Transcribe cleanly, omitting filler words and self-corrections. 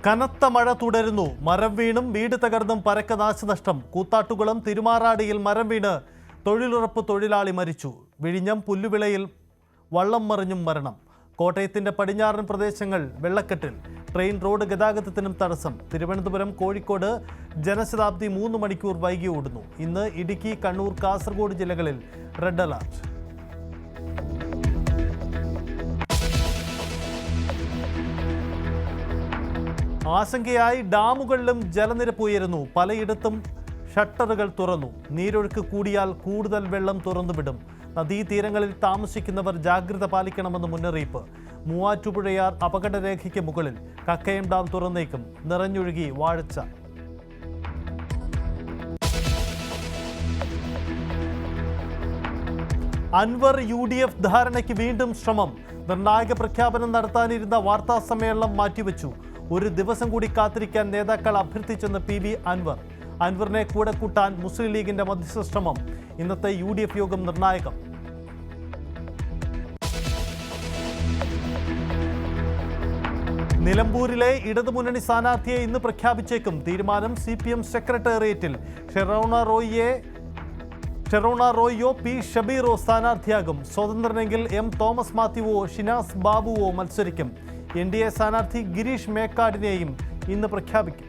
കനത്ത മഴ തുടരുന്നു. മരം വീണും വീട് തകർന്നും പരക്ക നാശനഷ്ടം. കൂത്താട്ടുകുളം തിരുമാറാടിയിൽ മരം വീണ് തൊഴിലുറപ്പ് തൊഴിലാളി മരിച്ചു. വിഴിഞ്ഞം പുല്ലുവിളയിൽ വള്ളം മറിഞ്ഞും മരണം. കോട്ടയത്തിന്റെ പടിഞ്ഞാറൻ പ്രദേശങ്ങൾ വെള്ളക്കെട്ടിൽ. ട്രെയിൻ റോഡ് ഗതാഗതത്തിനും തടസ്സം. തിരുവനന്തപുരം കോഴിക്കോട് ജനശതാബ്ദി 3 മണിക്കൂർ വൈകി ഓടുന്നു. ഇന്ന് ഇടുക്കി, കണ്ണൂർ, കാസർഗോഡ് ജില്ലകളിൽ റെഡ് അലർട്ട്. ആശങ്കയായി ഡാമുകളിലും ജലനിരപ്പ് ഉയരുന്നു. പലയിടത്തും ഷട്ടറുകൾ തുറന്നു. നീരൊഴുക്ക് കൂടിയാൽ കൂടുതൽ വെള്ളം തുറന്നുവിടും. നദീതീരങ്ങളിൽ താമസിക്കുന്നവർ ജാഗ്രത പാലിക്കണമെന്ന് മുന്നറിയിപ്പ്. മൂവാറ്റുപുഴയാർ അപകടരേഖയ്ക്ക് മുകളിൽ. കക്കയം ഡാം തുറന്നേക്കും. നിറഞ്ഞൊഴുകി വാഴച്ച. അൻവർ UDF ധാരണയ്ക്ക് വീണ്ടും ശ്രമം. നിർണായക പ്രഖ്യാപനം നടത്താനിരുന്ന വാർത്താ സമ്മേളനം മാറ്റിവെച്ചു. ഒരു ദിവസം കൂടി കാത്തിരിക്കാൻ നേതാക്കൾ അഭ്യർത്ഥിച്ചെന്ന് PV അൻവർ. അൻവറിനെ കൂടെ കൂട്ടാൻ മുസ്ലിം ലീഗിന്റെ മധ്യസ്ഥ ശ്രമം. ഇന്നത്തെ UDF യോഗം നിർണായകം. നിലമ്പൂരിലെ ഇടതുമുന്നണി സ്ഥാനാർത്ഥിയെ ഇന്ന് പ്രഖ്യാപിച്ചേക്കും. തീരുമാനം CPM സെക്രട്ടേറിയറ്റിൽ. ഷെറോണ റോയിയോ P ഷബീറോ സ്ഥാനാർത്ഥിയാകും. സ്വതന്ത്രനെങ്കിൽ M തോമസ് മാത്യുവോ ഷിനാസ് ബാബുവോ മത്സരിക്കും. NDA സ്ഥാനാർത്ഥി ഗിരീഷ് മേക്കാടിനെയും ഇന്ന് പ്രഖ്യാപിക്കും.